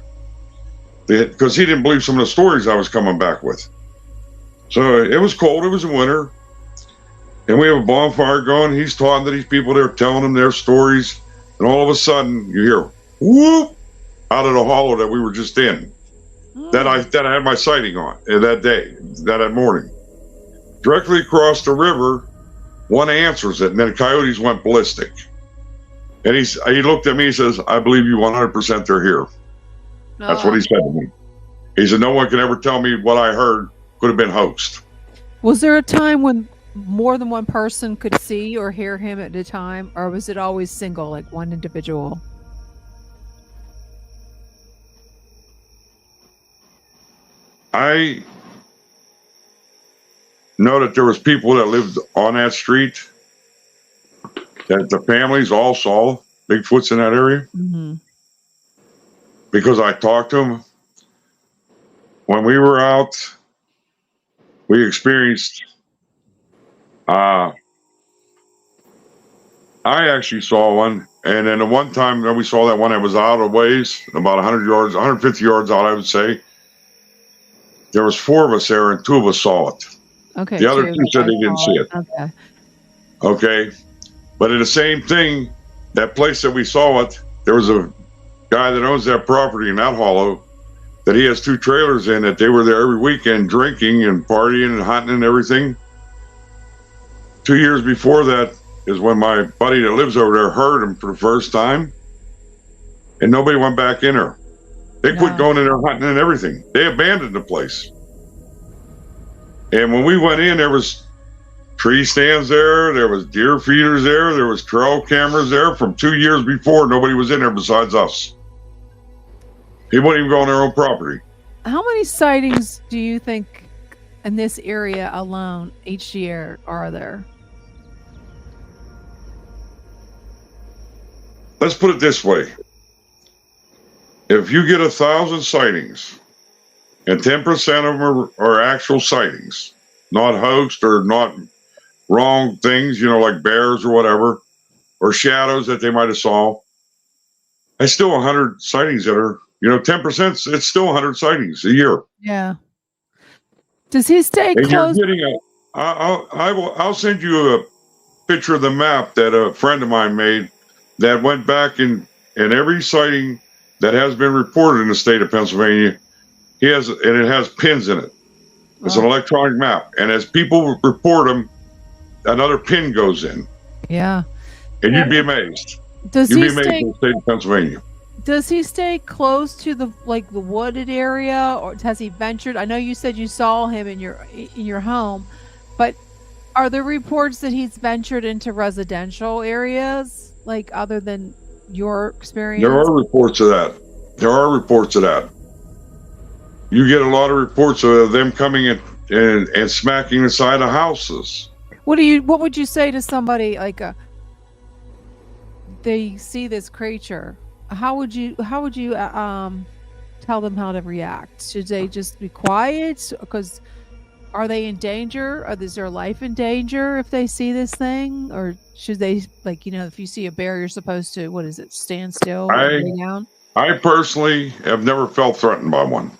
because he didn't believe some of the stories I was coming back with. So it was cold. It was winter, and we have a bonfire going. He's talking to these people. They're telling them their stories, and all of a sudden, you hear whoop out of the hollow that we were just in. That I had my sighting on that day, that morning. Directly across the river, one answers it, and then the coyotes went ballistic. And he looked at me, he says, "I believe you 100% they're here." That's what he said to me. He said, "No one can ever tell me what I heard could have been hoaxed." Was there a time when more than one person could see or hear him at a time, or was it always single, like one individual? I know that there was people that lived on that street that the families all saw Bigfoots in that area. Mm-hmm. Because I talked to them. When we were out, we experienced, I actually saw one, and then the one time that we saw that one that was out of ways, about 100 yards, 150 yards out, I would say, there was 4 of us there, and 2 of us saw it. Okay. The other 2 said they didn't see it. Okay. Okay. But in the same thing, that place that we saw it, there was a guy that owns that property in that hollow that he has 2 trailers in, that they were there every weekend drinking and partying and hunting and everything. 2 years before that is when my buddy that lives over there heard him for the first time, and nobody went back in there. They quit going in there hunting and everything. They abandoned the place. And when we went in, there was tree stands there was deer feeders there was trail cameras there from 2 years before. Nobody was in there besides us. They wouldn't even go on their own property. How many sightings do you think in this area alone each year are there? Let's put it this way. If you get 1,000 sightings and 10% of them are actual sightings, not hoaxed or not wrong things, you know, like bears or whatever, or shadows that they might have saw, it's still 100 sightings that are, you know, 10%, it's still 100 sightings a year. Yeah. Does he stay and close? You're getting I'll send you picture of the map that a friend of mine made that went back in every sighting that has been reported in the state of Pennsylvania. And it has pins in it. It's an electronic map. And as people report them, another pin goes in. Yeah. And you'd be amazed. Does You'd he be amazed stay? in the state of Pennsylvania. Does he stay close to the wooded area, or has he ventured? I know you said you saw him in your home, but are there reports that he's ventured into residential areas, like other than your experience? There are reports of that. You get a lot of reports of them coming in and smacking inside of houses. What would you say to somebody like they see this creature? How would you tell them how to react? Should they just be quiet? Because are they in danger? Or is their life in danger if they see this thing? Or should they, if you see a bear, you're supposed to, stand still and lay down? I personally have never felt threatened by one.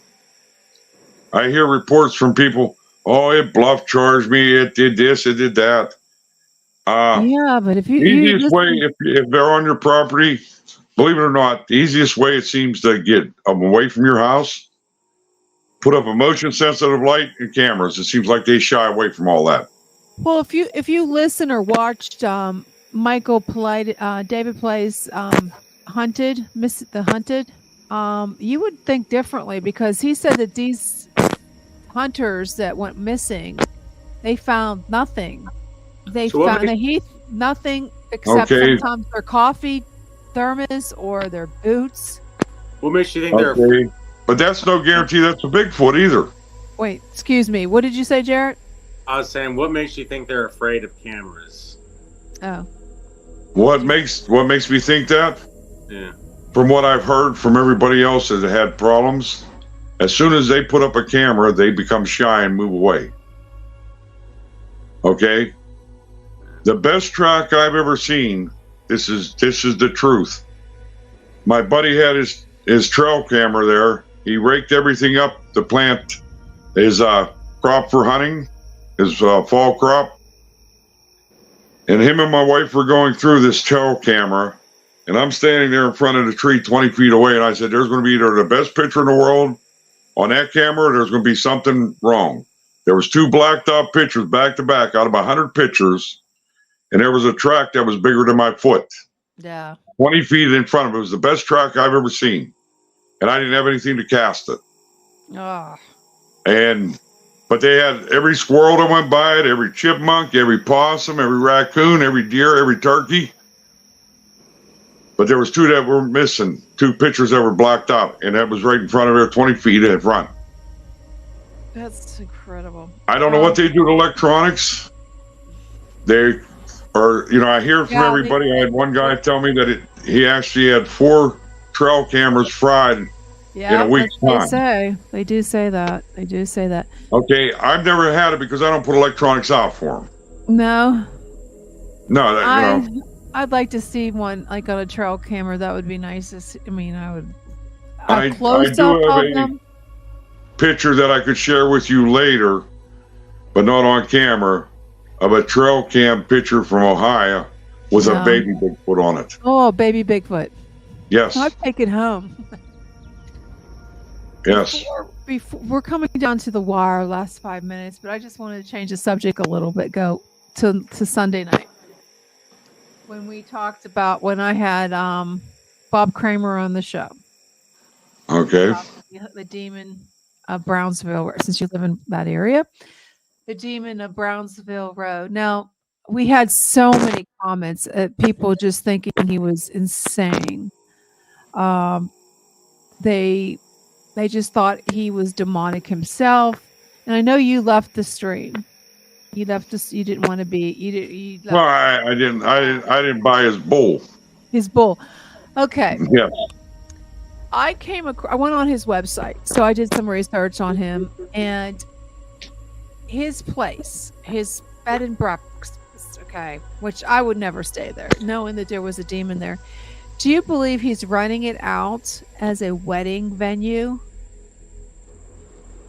I hear reports from people, it bluff charged me, it did this, it did that. Yeah, but if easiest way, if they're on your property, believe it or not, the easiest way it seems to get them away from your house, put up a motion sensitive light and cameras. It seems like they shy away from all that. Well, if you listen or watched David Play's Hunted, you would think differently, because he said that these hunters that went missing, they found nothing. They found nothing except sometimes their coffee thermos or their boots. What makes you think they're? But that's no guarantee that's a Bigfoot either. Wait, excuse me. What did you say, Jarrett? I was saying, what makes you think they're afraid of cameras? Oh. What makes me think that? Yeah. From what I've heard from everybody else that had problems, as soon as they put up a camera, they become shy and move away. Okay? The best track I've ever seen, this is the truth. My buddy had his trail camera there. He raked everything up to plant his crop for hunting, his fall crop. And him and my wife were going through this trail camera, and I'm standing there in front of the tree 20 feet away, and I said, there's going to be either the best picture in the world on that camera, or there's going to be something wrong. There was 2 blacked out pictures back to back out of 100 pictures, and there was a track that was bigger than my foot. Yeah. 20 feet in front of it. It was the best track I've ever seen. And I didn't have anything to cast it. Oh. But they had every squirrel that went by it, every chipmunk, every possum, every raccoon, every deer, every turkey. But there was 2 that were missing, 2 pictures that were blacked out, and that was right in front of her, 20 feet in front. That's incredible. I don't know what they do to electronics. They are, I hear from everybody. I had one guy tell me that he actually had 4 trail cameras fried in a week's time. They do say that. Okay, I've never had it because I don't put electronics out for them. No. No, I'd like to see one like on a trail camera. That would be nice. I do have a picture that I could share with you later, but not on camera, of a trail cam picture from Ohio with a baby Bigfoot on it. Oh, baby Bigfoot. Yes. I'd take it home. Yes. Before we're coming down to the wire, last 5 minutes, but I just wanted to change the subject a little bit. Go to Sunday night when we talked about when I had Bob Kramer on the show. Okay. The demon of Brownsville, since you live in that area. The demon of Brownsville Road. Now, we had so many comments, people just thinking he was insane. They just thought he was demonic himself. And I know you left the stream. You left us. You didn't want to be. You left. Well, I didn't buy his bull. His bull. Okay. Yes. I went on his website, so I did some research on him, and his place, his bed and breakfast, okay, which I would never stay there, knowing that there was a demon there. Do you believe he's running it out as a wedding venue?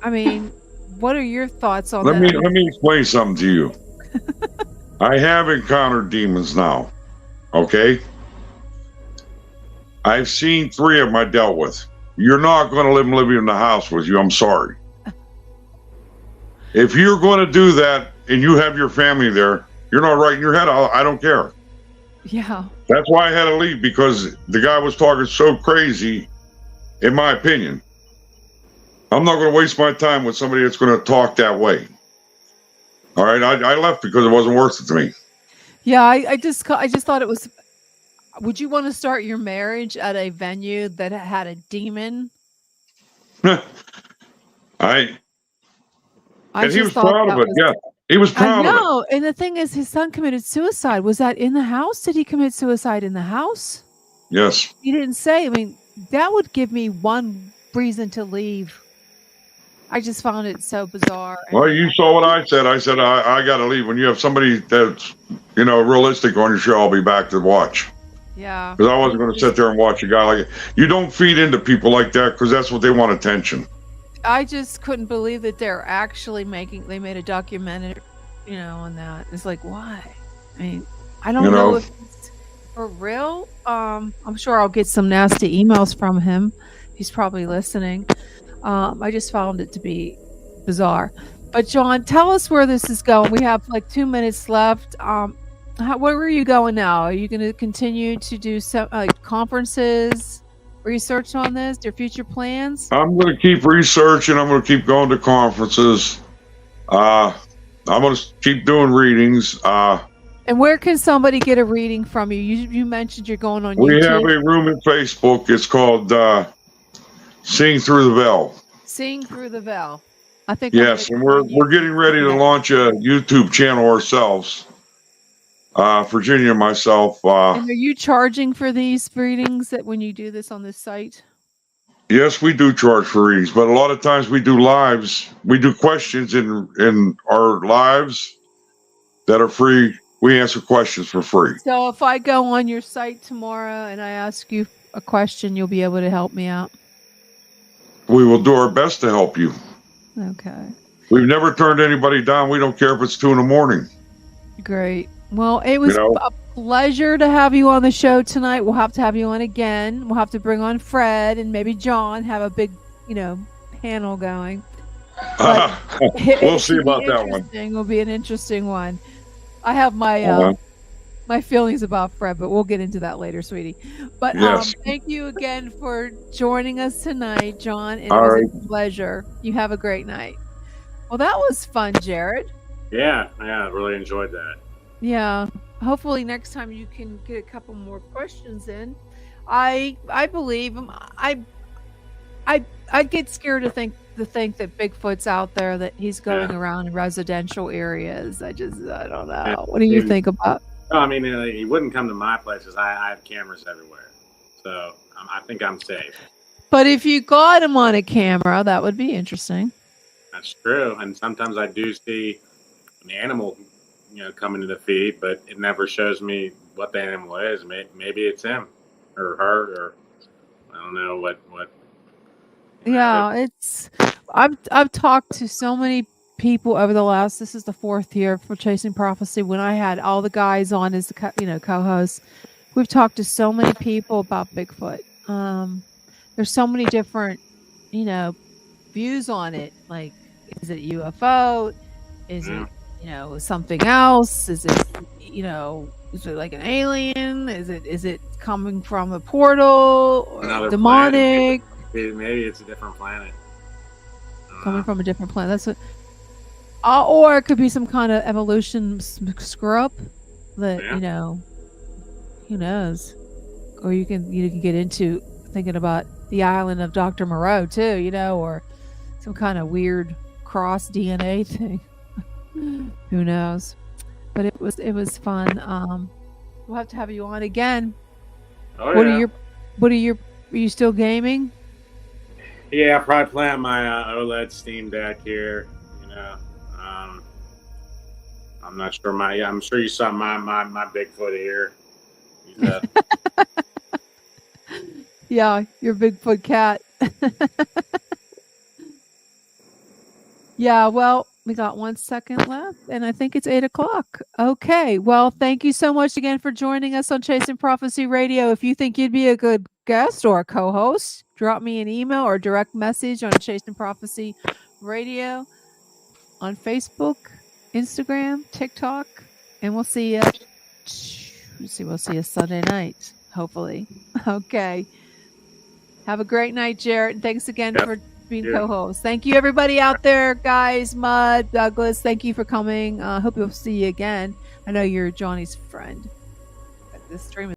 I mean, what are your thoughts on that? Let me explain something to you. I have encountered demons now. Okay? I've seen 3 of them I dealt with. You're not going to live in the house with you. I'm sorry. If you're going to do that and you have your family there, you're not right in your head. I don't care. Yeah. That's why I had to leave, because the guy was talking so crazy, in my opinion. I'm not going to waste my time with somebody that's going to talk that way. All right, I left because it wasn't worth it to me. Yeah, I just thought it was. Would you want to start your marriage at a venue that had a demon? And he just was thought proud of that it. was. Yeah, he was I proud of it. know, and the thing is, his son committed suicide. Was that in the house? Did he commit suicide in the house? Yes. He didn't say. I mean, that would give me one reason to leave. I just found it so bizarre. Well, you saw what I said. I said I got to leave. When you have somebody that's realistic on your show, I'll be back to watch. Yeah. Because I wasn't going to sit there and watch a guy like you. Don't feed into people like that, because that's what they want, attention. I just couldn't believe that they're actually they made a documentary, on that. It's like, why? I mean, I don't know if it's for real. I'm sure I'll get some nasty emails from him. He's probably listening. I just found it to be bizarre. But John, tell us where this is going. We have like 2 minutes left. Where are you going now? Are you going to continue to do some conferences, research on this, your future plans? I'm going to keep researching. I'm going to keep going to conferences. I'm going to keep doing readings. And where can somebody get a reading from you? You mentioned you're going on YouTube. We have a room in Facebook. It's called Seeing Through the Veil. Seeing Through the Veil. I think. Yes, and we're getting ready to launch a YouTube channel ourselves. Virginia and myself. And are you charging for these readings that when you do this on this site? Yes, we do charge for readings, but a lot of times we do lives. We do questions in our lives that are free. We answer questions for free. So if I go on your site tomorrow and I ask you a question, you'll be able to help me out. We will do our best to help you. Okay. We've never turned anybody down. We don't care if it's 2 a.m. Great. Well, it was a pleasure to have you on the show tonight. We'll have to have you on again. We'll have to bring on Fred and maybe John, have a big, panel going. We'll see about that one. It'll be an interesting one. I have my my feelings about Fred, but we'll get into that later, sweetie. But yes. Thank you again for joining us tonight, John. It was a pleasure. You have a great night. Well, that was fun, Jared. Yeah, I really enjoyed that. Yeah. Hopefully next time you can get a couple more questions in. I believe I get scared to think that Bigfoot's out there, that he's going around in residential areas. I don't know. What do you think about? No, I mean, he wouldn't come to my places. I have cameras everywhere, so I think I'm safe. But if you got him on a camera, that would be interesting. That's true, and sometimes I do see an animal, coming to the feed, but it never shows me what the animal is. Maybe it's him or her, or I don't know what. Yeah, I've talked to so many people over this is the 4th year for Chasing Prophecy, when I had all the guys on as co-hosts. We've talked to so many people about Bigfoot. There's so many different views on it. Like, is it UFO? Is it something else? Is it is it like an alien? Is it coming from a portal or Another demonic? Planet. Maybe it's a different planet. Coming from a different planet. That's what. Or it could be some kind of evolution screw up that who knows? Or you can get into thinking about the island of Dr. Moreau too, or some kind of weird cross DNA thing. Who knows? But it was fun. We'll have to have you on again. Oh, What are you still gaming? Yeah, I'll probably play on my OLED Steam Deck here. I'm not sure I'm sure you saw my Bigfoot here. Yeah, your Bigfoot cat. Yeah, well, We got 1 second left, and I think it's 8:00. Okay. Well, thank you so much again for joining us on Chasing Prophecy Radio. If you think you'd be a good guest or a co-host, drop me an email or direct message on Chasing Prophecy Radio on Facebook, Instagram, TikTok, and we'll see you. We'll see you Sunday night, hopefully. Okay. Have a great night, Jarrett. And thanks again for being co-host. Thank you, everybody out there, guys. Mud, Douglas, thank you for coming. Hope we'll see you again. I know you're Johnny's friend. This stream is